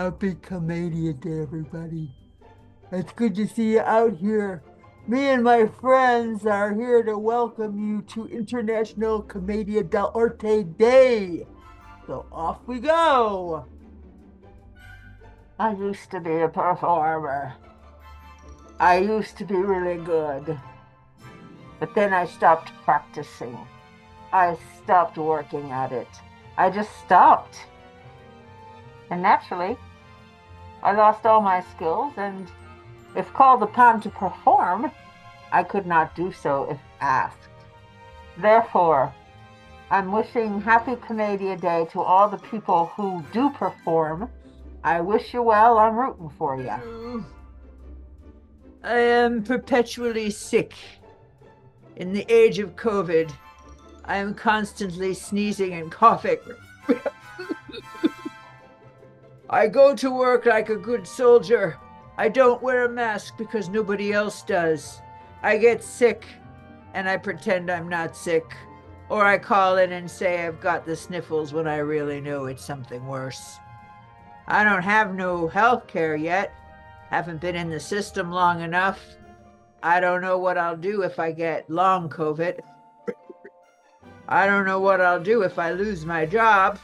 Happy Commedia Day, everybody. It's good to see you out here. Me and my friends are here to welcome you to International Commedia dell'Arte Day. So off we go. I used to be a performer. I used to be really good. But then I stopped practicing. I stopped working at it. I just stopped. And naturally, I lost all my skills, and if called upon to perform, I could not do so if asked. Therefore, I'm wishing Happy Commedia Day to all the people who do perform. I wish you well. I'm rooting for you. I am perpetually sick. In the age of COVID, I am constantly sneezing and coughing. I go to work like a good soldier. I don't wear a mask because nobody else does. I get sick and I pretend I'm not sick. Or I call in and say I've got the sniffles when I really know it's something worse. I don't have no health care yet. Haven't been in the system long enough. I don't know what I'll do if I get long COVID. I don't know what I'll do if I lose my job.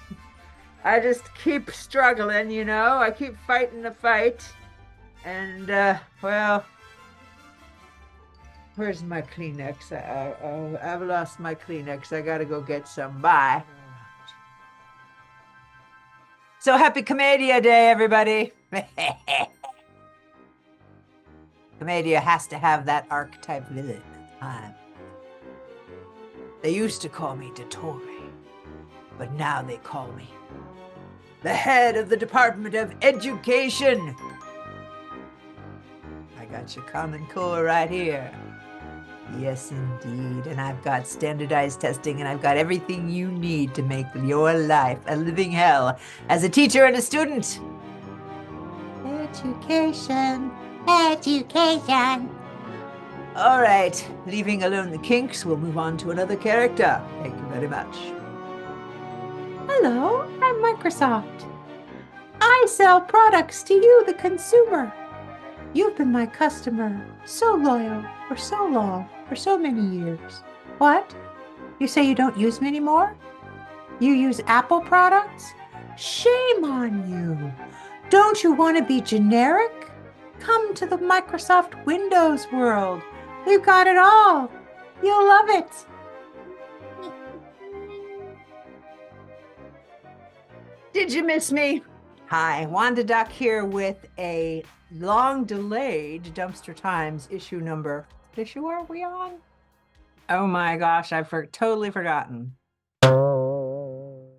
I just keep struggling, you know. I keep fighting the fight. And, well, where's my Kleenex? I've lost my Kleenex. I gotta go get some. Bye. So happy Commedia Day, everybody. Commedia has to have that archetype villain. They used to call me Dottore, but now they call me the head of the Department of Education. I got your Common Core right here. Yes, indeed. And I've got standardized testing, and I've got everything you need to make your life a living hell as a teacher and a student. Education. Education. All right, leaving alone the kinks, we'll move on to another character. Thank you very much. Hello, I'm Microsoft. I sell products to you, the consumer. You've been my customer, so loyal, for so long, for so many years. What? You say you don't use me anymore? You use Apple products? Shame on you. Don't you want to be generic? Come to the Microsoft Windows world. We've got it all. You'll love it. Did you miss me? Hi, Wanda Duck here with a long-delayed Dumpster Times issue number. What issue are we on? Oh my gosh, I've totally forgotten. Hello,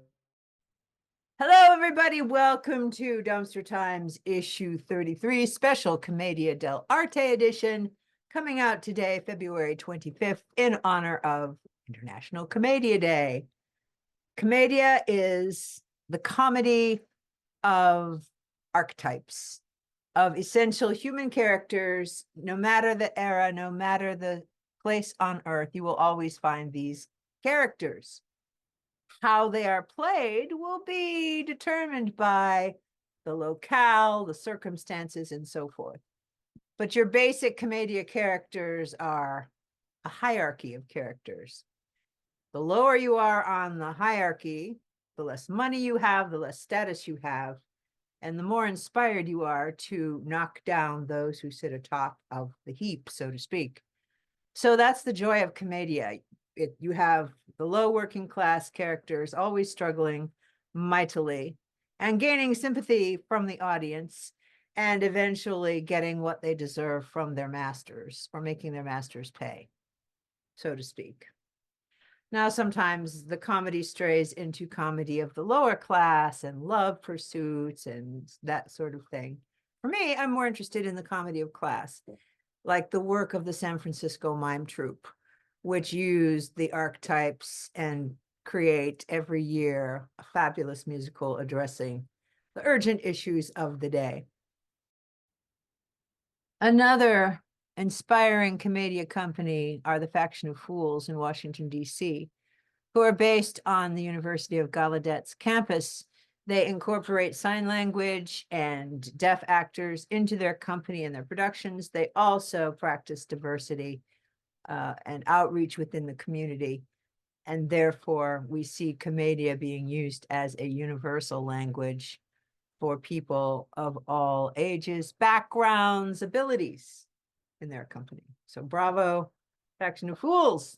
everybody. Welcome to Dumpster Times issue 33, special Commedia dell'Arte edition, coming out today, February 25th, in honor of International Commedia Day. Commedia is the comedy of archetypes, of essential human characters. No matter the era, no matter the place on earth, you will always find these characters. How they are played will be determined by the locale, the circumstances, and so forth. But your basic Commedia characters are a hierarchy of characters. The lower you are on the hierarchy, the less money you have, the less status you have, and the more inspired you are to knock down those who sit atop of the heap, so to speak. So that's the joy of Commedia. You have the low working class characters always struggling mightily and gaining sympathy from the audience and eventually getting what they deserve from their masters, or making their masters pay, so to speak. Now, sometimes the comedy strays into comedy of the lower class and love pursuits and that sort of thing. For me, I'm more interested in the comedy of class, like the work of the San Francisco Mime Troupe, which used the archetypes and create every year a fabulous musical addressing the urgent issues of the day. Another inspiring Commedia company are the Faction of Fools in Washington, D.C., who are based on the University of Gallaudet's campus They incorporate sign language and deaf actors into their company and their productions. They also practice diversity and outreach within the community. And therefore, we see Commedia being used as a universal language for people of all ages, backgrounds, abilities in their company. So bravo, Faction of Fools.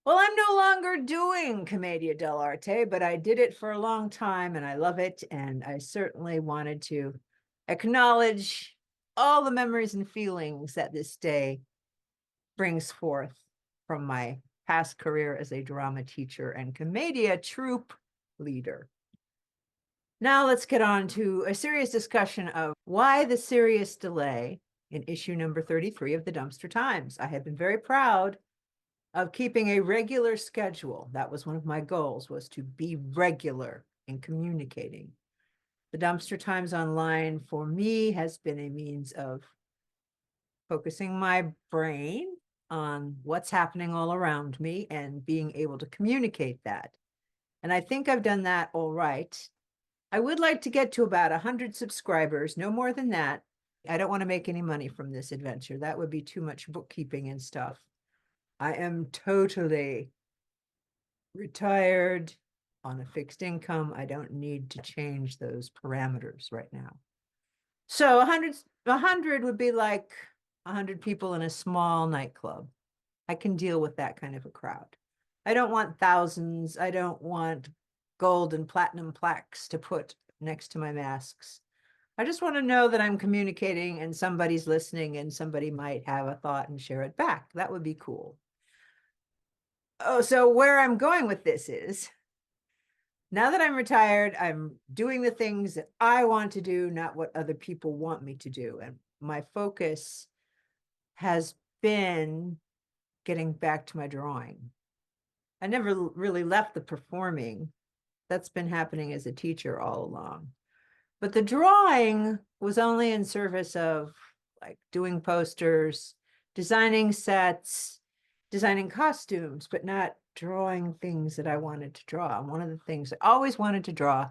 Well, I'm no longer doing Commedia dell'Arte, but I did it for a long time and I love it. And I certainly wanted to acknowledge all the memories and feelings that this day brings forth from my past career as a drama teacher and Commedia troupe leader. Now let's get on to a serious discussion of why the serious delay in issue number 33 of the Dumpster Times. I have been very proud of keeping a regular schedule. That was one of my goals, was to be regular in communicating. The Dumpster Times Online for me has been a means of focusing my brain on what's happening all around me and being able to communicate that. And I think I've done that all right. I would like to get to about 100 subscribers, no more than that. I don't want to make any money from this adventure. That would be too much bookkeeping and stuff. I am totally retired on a fixed income. I don't need to change those parameters right now. So 100 would be like 100 people in a small nightclub. I can deal with that kind of a crowd. I don't want thousands. I don't want gold and platinum plaques to put next to my masks. I just want to know that I'm communicating and somebody's listening and somebody might have a thought and share it back. That would be cool. Oh, so where I'm going with this is, now that I'm retired, I'm doing the things that I want to do, not what other people want me to do. And my focus has been getting back to my drawing. I never really left the performing. That's been happening as a teacher all along. But the drawing was only in service of like doing posters, designing sets, designing costumes, but not drawing things that I wanted to draw. One of the things I always wanted to draw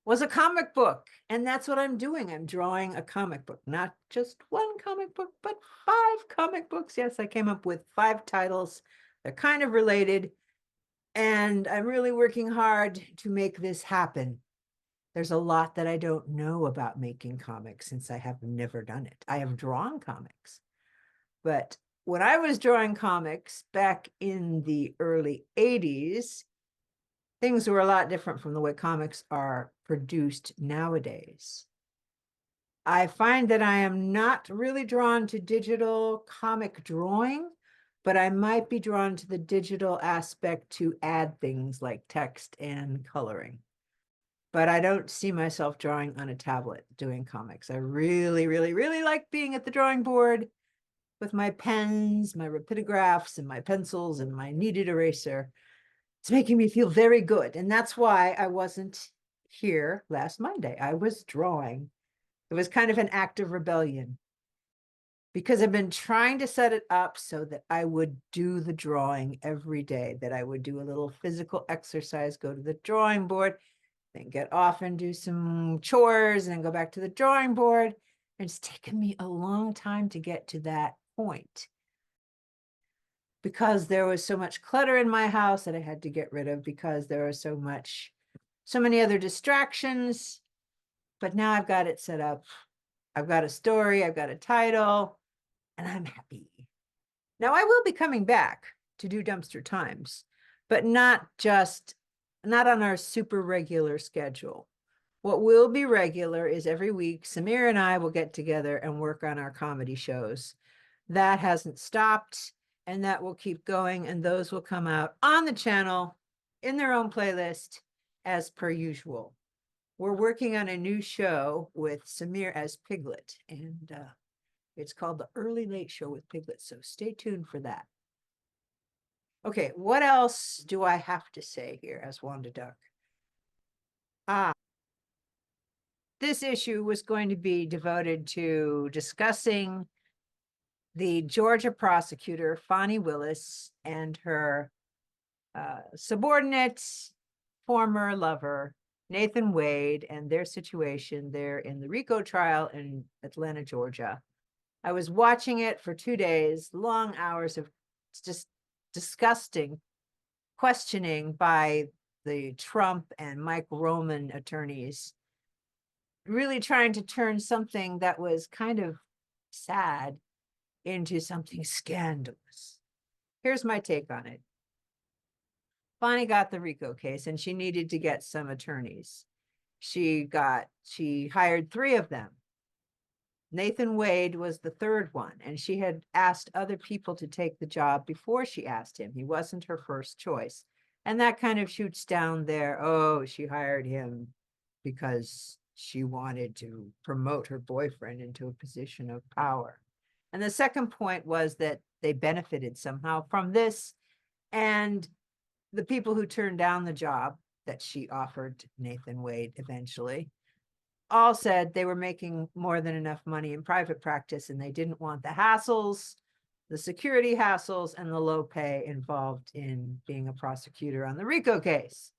was a comic book. And that's what I'm doing. I'm drawing a comic book, not just one comic book, but 5 comic books. Yes, I came up with 5 titles. They're kind of related. And I'm really working hard to make this happen. There's a lot that I don't know about making comics since I have never done it. I have drawn comics, but when I was drawing comics back in the early 80s, things were a lot different from the way comics are produced nowadays. I find that I am not really drawn to digital comic drawing, but I might be drawn to the digital aspect to add things like text and coloring. But I don't see myself drawing on a tablet doing comics. I really, really, really like being at the drawing board with my pens, my rapidographs, and my pencils, and my kneaded eraser. It's making me feel very good. And that's why I wasn't here last Monday. I was drawing. It was kind of an act of rebellion because I've been trying to set it up so that I would do the drawing every day, that I would do a little physical exercise, go to the drawing board, then get off and do some chores and then go back to the drawing board. And it's taken me a long time to get to that point because there was so much clutter in my house that I had to get rid of because there was so many other distractions. But now I've got it set up. I've got a story, I've got a title, and I'm happy. Now I will be coming back to do Dumpster Times, but not on our super regular schedule. What will be regular is every week, Samir and I will get together and work on our comedy shows. That hasn't stopped, and that will keep going, and those will come out on the channel in their own playlist as per usual. We're working on a new show with Samir as Piglet, and it's called The Early Late Show with Piglet, so stay tuned for that. Okay, what else do I have to say here as Wanda Duck? This issue was going to be devoted to discussing the Georgia prosecutor, Fani Willis, and her subordinate, former lover, Nathan Wade and their situation there in the Rico trial in Atlanta, Georgia. I was watching it for 2 days, long hours of just disgusting questioning by the Trump and Mike Roman attorneys, really trying to turn something that was kind of sad into something scandalous. Here's my take on it. Fani got the Rico case and she needed to get some attorneys. She hired 3 of them. Nathan Wade was the 3rd one, and she had asked other people to take the job before she asked him. He wasn't her first choice. And that kind of shoots down there. Oh, she hired him because she wanted to promote her boyfriend into a position of power. And the second point was that they benefited somehow from this. And the people who turned down the job that she offered Nathan Wade eventually all said they were making more than enough money in private practice and they didn't want the hassles, the security hassles, and the low pay involved in being a prosecutor on the Rico case.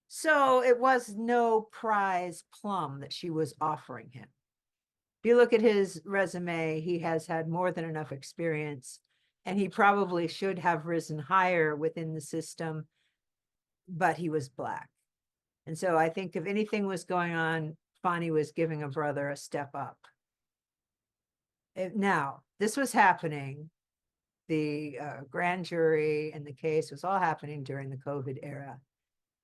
So it was no prize plum that she was offering him. If you look at his resume, he has had more than enough experience, and he probably should have risen higher within the system, but he was Black. And so I think if anything was going on, Fani was giving a brother a step up. Now, this was happening. The grand jury and the case was all happening during the COVID era.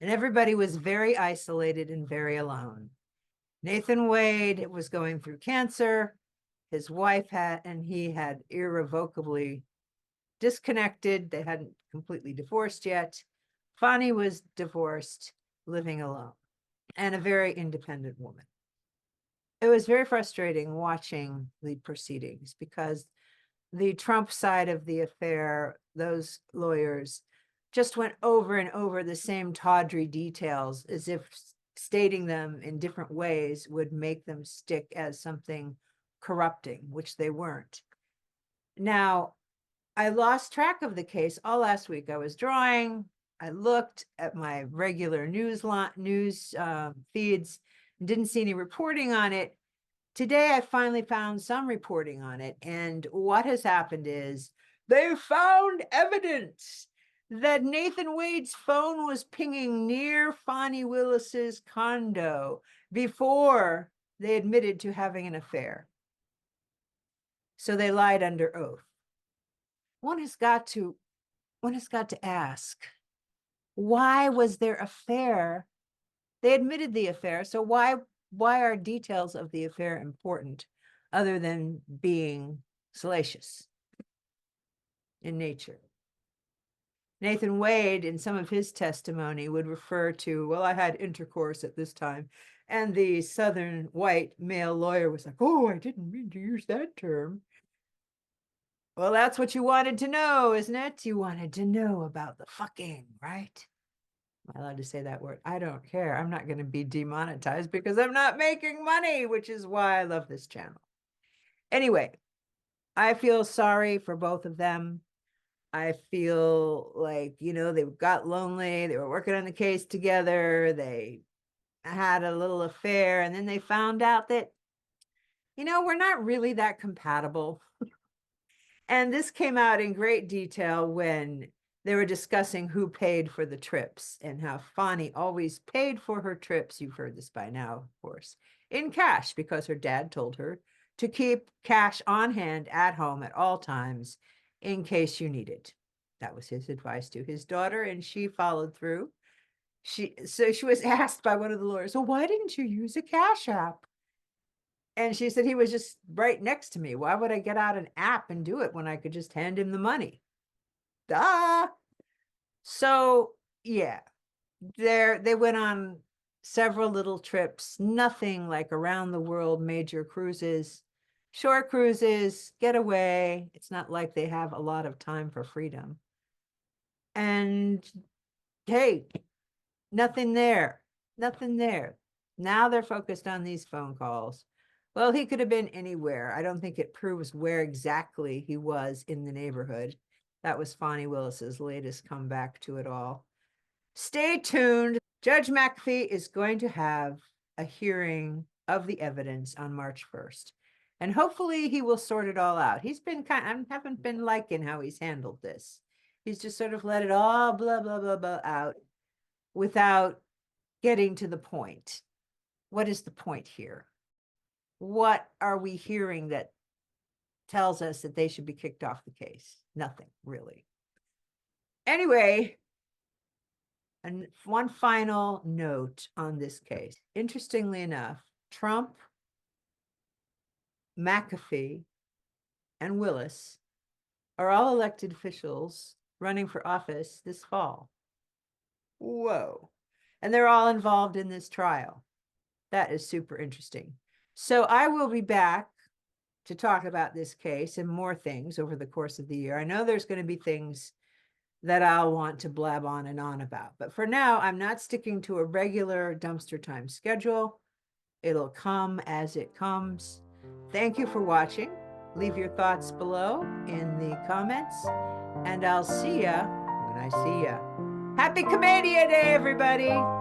And everybody was very isolated and very alone. Nathan Wade was going through cancer. His wife he had irrevocably disconnected. They hadn't completely divorced yet. Fani was divorced, living alone, and a very independent woman. It was very frustrating watching the proceedings because the Trump side of the affair, those lawyers just went over and over the same tawdry details as if stating them in different ways would make them stick as something corrupting, which they weren't. Now, I lost track of the case all last week. I was drawing. I looked at my regular news feeds, didn't see any reporting on it. Today, I finally found some reporting on it. And what has happened is they found evidence that Nathan Wade's phone was pinging near Fani Willis's condo before they admitted to having an affair. So they lied under oath. One has got to ask, why was their affair? They admitted the affair, so why are details of the affair important other than being salacious in nature? Nathan Wade, in some of his testimony, would refer to, well, I had intercourse at this time. And the Southern white male lawyer was like, oh, I didn't mean to use that term. Well, that's what you wanted to know, isn't it? You wanted to know about the fucking, right? Am I allowed to say that word? I don't care. I'm not going to be demonetized because I'm not making money, which is why I love this channel. Anyway, I feel sorry for both of them. I feel like, they got lonely. They were working on the case together. They had a little affair, and then they found out that, we're not really that compatible. And this came out in great detail when they were discussing who paid for the trips and how Fani always paid for her trips. You've heard this by now, of course, in cash because her dad told her to keep cash on hand at home at all times in case you need it. That was his advice to his daughter, and she followed through. She was asked by one of the lawyers, well, why didn't you use a Cash App? And she said, he was just right next to me. Why would I get out an app and do it when I could just hand him the money? Duh. So, yeah, they went on several little trips, nothing like around the world major cruises, short cruises, get away. It's not like they have a lot of time for freedom. And hey, nothing there. Now they're focused on these phone calls. Well, he could have been anywhere. I don't think it proves where exactly he was in the neighborhood. That was Fani Willis's latest comeback to it all. Stay tuned. Judge McAfee is going to have a hearing of the evidence on March 1st. And hopefully he will sort it all out. He's been I haven't been liking how he's handled this. He's just sort of let it all blah, blah, blah, blah out without getting to the point. What is the point here? What are we hearing that tells us that they should be kicked off the case? Nothing, really. Anyway, and one final note on this case. Interestingly enough, Trump, McAfee, and Willis are all elected officials running for office this fall. Whoa. And they're all involved in this trial. That is super interesting. So I will be back to talk about this case and more things over the course of the year. I know there's going to be things that I'll want to blab on and on about. But for now, I'm not sticking to a regular dumpster time schedule. It'll come as it comes. Thank you for watching. Leave your thoughts below in the comments, and I'll see ya when I see ya. Happy Commedia Day, everybody!